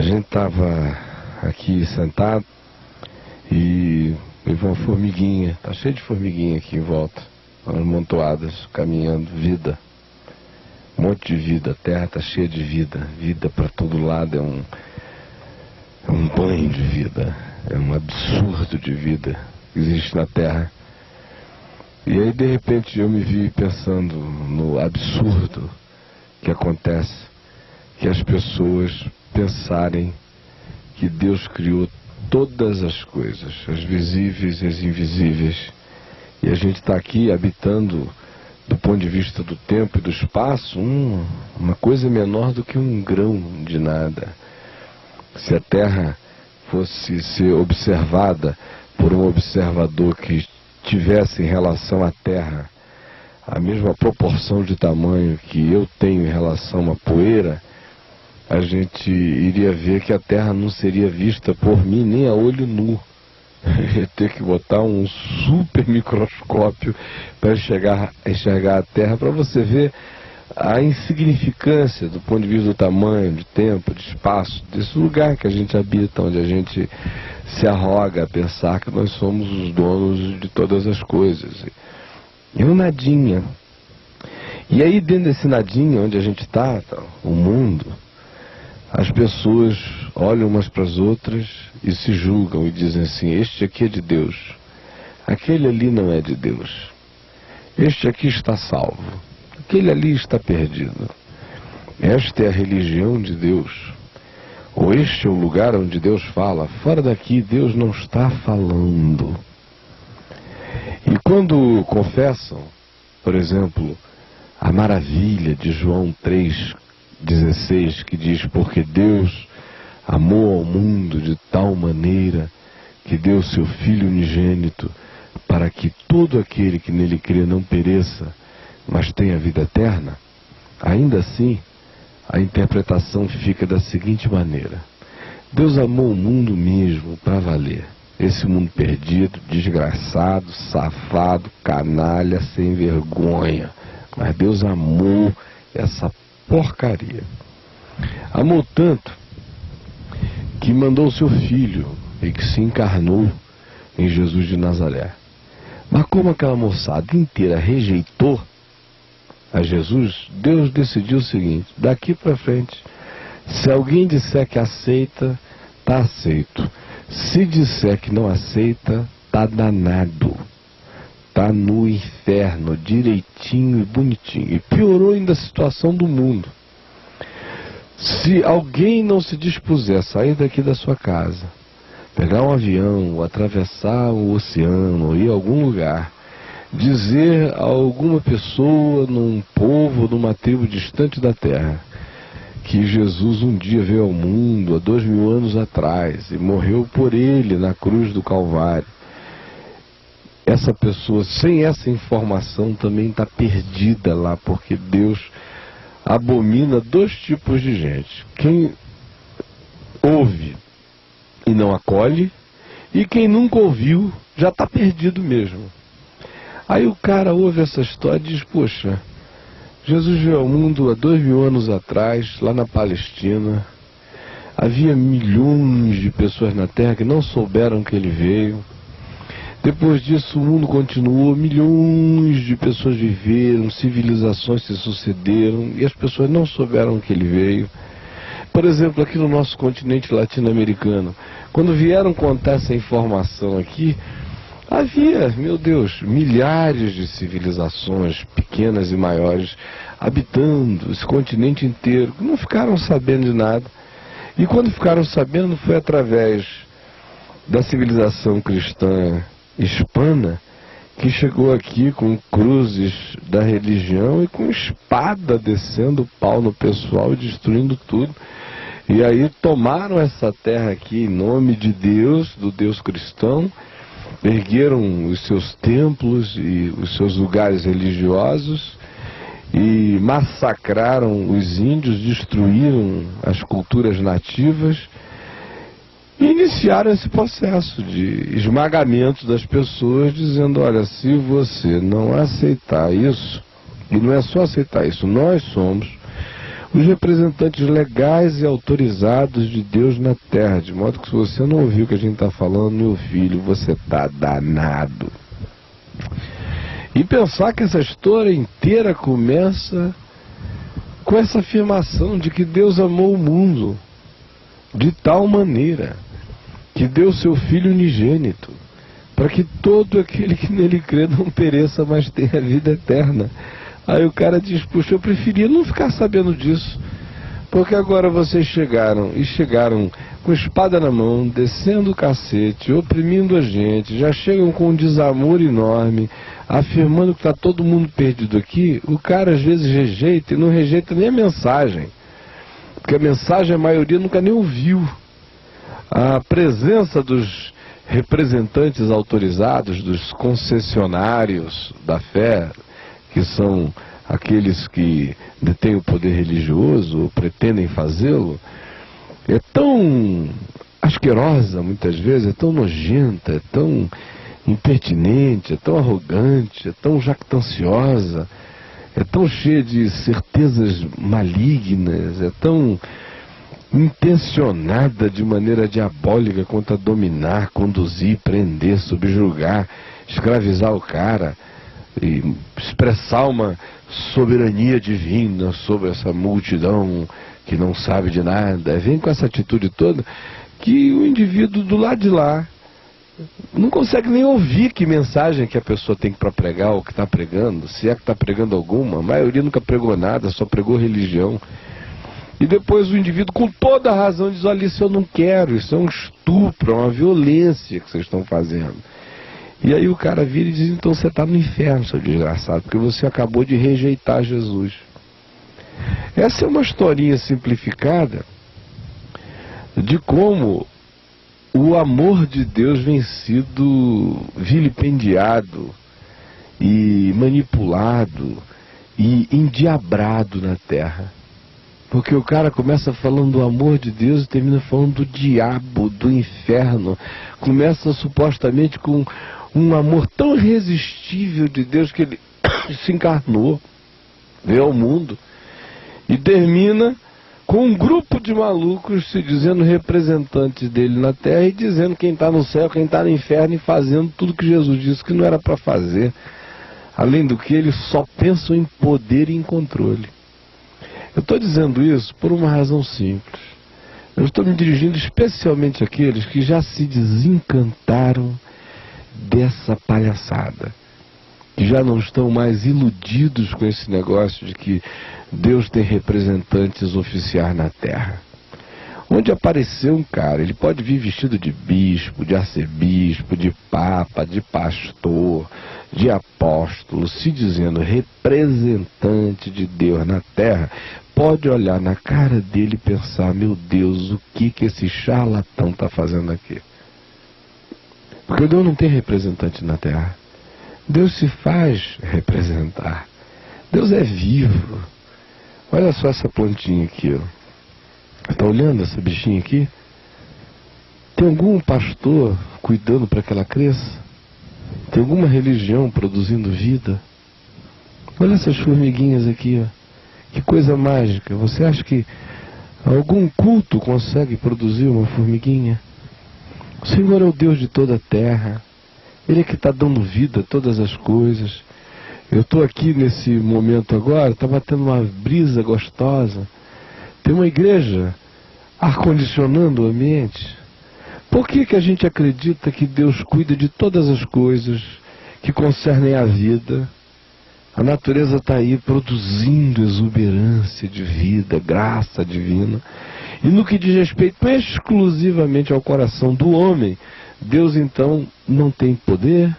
gente estava aqui sentado e veio uma formiguinha, tá cheio de formiguinha aqui em volta, amontoadas, caminhando, vida, um monte de vida, a terra tá cheia de vida, vida para todo lado, é um banho de vida, é um absurdo de vida que existe na terra. E aí de repente eu me vi pensando no absurdo que acontece, que as pessoas pensarem que Deus criou todas as coisas, as visíveis e as invisíveis, e a gente está aqui habitando, do ponto de vista do tempo e do espaço, uma coisa menor do que um grão de nada. Se a Terra fosse ser observada por um observador que tivesse em relação à Terra a mesma proporção de tamanho que eu tenho em relação a uma poeira, a gente iria ver que a Terra não seria vista por mim nem a olho nu. Ia ter que botar um super microscópio para enxergar a Terra, para você ver a insignificância do ponto de vista do tamanho, de tempo, de espaço, desse lugar que a gente habita, onde a gente se arroga a pensar que nós somos os donos de todas as coisas. É um nadinha. E aí dentro desse nadinha onde a gente está, o mundo, as pessoas olham umas para as outras e se julgam e dizem assim: este aqui é de Deus, aquele ali não é de Deus, este aqui está salvo, aquele ali está perdido, esta é a religião de Deus, ou este é o lugar onde Deus fala, fora daqui Deus não está falando. E quando confessam, por exemplo, a maravilha de João 3,16, que diz: porque Deus amou ao mundo de tal maneira que deu seu Filho unigênito, para que todo aquele que nele crê não pereça, mas tenha vida eterna. Ainda assim, a interpretação fica da seguinte maneira: Deus amou o mundo mesmo, para valer. Esse mundo perdido, desgraçado, safado, canalha, sem vergonha. Mas Deus amou essa porcaria. Amou tanto que mandou o seu Filho e que se encarnou em Jesus de Nazaré. Mas como aquela moçada inteira rejeitou a Jesus, Deus decidiu o seguinte: daqui para frente, se alguém disser que aceita, está aceito. Se disser que não aceita, está danado. Está no inferno, direitinho e bonitinho. E piorou ainda a situação do mundo. Se alguém não se dispuser a sair daqui da sua casa, pegar um avião, ou atravessar o oceano, ou ir a algum lugar, dizer a alguma pessoa, num povo, numa tribo distante da terra, que Jesus um dia veio ao mundo, há 2000 anos atrás, e morreu por ele na cruz do Calvário, essa pessoa, sem essa informação, também está perdida lá, porque Deus abomina dois tipos de gente: quem ouve e não acolhe, e quem nunca ouviu já está perdido mesmo. Aí o cara ouve essa história e diz: poxa, Jesus veio ao mundo há 2000 anos atrás, lá na Palestina. Havia milhões de pessoas na Terra que não souberam que ele veio. Depois disso o mundo continuou, milhões de pessoas viveram, civilizações se sucederam e as pessoas não souberam que ele veio. Por exemplo, aqui no nosso continente latino-americano, quando vieram contar essa informação aqui, havia, meu Deus, milhares de civilizações, pequenas e maiores, habitando esse continente inteiro, que não ficaram sabendo de nada. E quando ficaram sabendo, foi através da civilização cristã hispana, que chegou aqui com cruzes da religião e com espada descendo pau no pessoal e destruindo tudo. E aí tomaram essa terra aqui em nome de Deus, do Deus cristão, ergueram os seus templos e os seus lugares religiosos e massacraram os índios, destruíram as culturas nativas e iniciaram esse processo de esmagamento das pessoas, dizendo: olha, se você não aceitar isso, e não é só aceitar isso, nós somos os representantes legais e autorizados de Deus na terra, de modo que se você não ouviu o que a gente está falando, meu filho, você está danado. E pensar que essa história inteira começa com essa afirmação de que Deus amou o mundo de tal maneira que deu seu Filho unigênito, para que todo aquele que nele crê não pereça, mas tenha vida eterna. Aí o cara diz, puxa, eu preferia não ficar sabendo disso, porque agora vocês chegaram com espada na mão, descendo o cacete, oprimindo a gente, já chegam com um desamor enorme, afirmando que está todo mundo perdido aqui. O cara às vezes rejeita e não rejeita nem a mensagem, porque a mensagem a maioria nunca nem ouviu. A presença dos representantes autorizados, dos concessionários da fé, que são aqueles que detêm o poder religioso ou pretendem fazê-lo, é tão asquerosa muitas vezes, é tão nojenta, é tão impertinente, é tão arrogante, é tão jactanciosa, é tão cheia de certezas malignas, é tão intencionada de maneira diabólica quanto a dominar, conduzir, prender, subjugar, escravizar o cara e expressar uma soberania divina sobre essa multidão que não sabe de nada. Vem com essa atitude toda que o indivíduo do lado de lá não consegue nem ouvir que mensagem que a pessoa tem para pregar ou que está pregando, se é que está pregando alguma. A maioria nunca pregou nada, só pregou religião. E depois o indivíduo, com toda a razão, diz, olha, isso eu não quero, isso é um estupro, é uma violência que vocês estão fazendo. E aí o cara vira e diz, então você está no inferno, seu desgraçado, porque você acabou de rejeitar Jesus. Essa é uma historinha simplificada de como o amor de Deus vem sido vilipendiado e manipulado e endiabrado na terra. Porque o cara começa falando do amor de Deus e termina falando do diabo, do inferno. Começa supostamente com um amor tão irresistível de Deus que ele se encarnou, veio ao mundo. E termina com um grupo de malucos se dizendo representantes dele na terra e dizendo quem está no céu, quem está no inferno e fazendo tudo que Jesus disse que não era para fazer. Além do que, eles só pensam em poder e em controle. Eu estou dizendo isso por uma razão simples. Eu estou me dirigindo especialmente àqueles que já se desencantaram dessa palhaçada, que já não estão mais iludidos com esse negócio de que Deus tem representantes oficiais na terra. Onde apareceu um cara, ele pode vir vestido de bispo, de arcebispo, de papa, de pastor, de apóstolo, se dizendo representante de Deus na terra, pode olhar na cara dele e pensar, meu Deus, o que esse charlatão está fazendo aqui? Porque Deus não tem representante na terra. Deus se faz representar. Deus é vivo. Olha só essa plantinha aqui, ó. Está olhando essa bichinha aqui? Tem algum pastor cuidando para que ela cresça? Tem alguma religião produzindo vida? Olha essas formiguinhas aqui, ó. Que coisa mágica. Você acha que algum culto consegue produzir uma formiguinha? O Senhor é o Deus de toda a terra. Ele é que está dando vida a todas as coisas. Eu estou aqui nesse momento agora, está batendo uma brisa gostosa. Tem uma igreja ar-condicionando o ambiente. Por que a gente acredita que Deus cuida de todas as coisas que concernem a vida? A natureza está aí produzindo exuberância de vida, graça divina. E no que diz respeito exclusivamente ao coração do homem, Deus então não tem poder,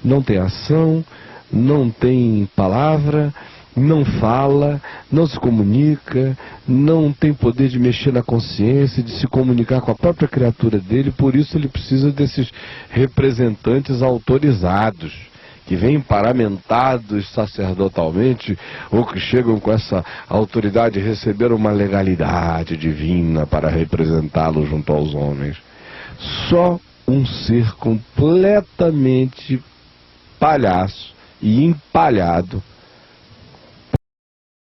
não tem ação, não tem palavra, não fala, não se comunica, não tem poder de mexer na consciência, de se comunicar com a própria criatura dele. Por isso ele precisa desses representantes autorizados, que vêm paramentados sacerdotalmente, ou que chegam com essa autoridade e receberam uma legalidade divina para representá-lo junto aos homens. Só um ser completamente palhaço e empalhado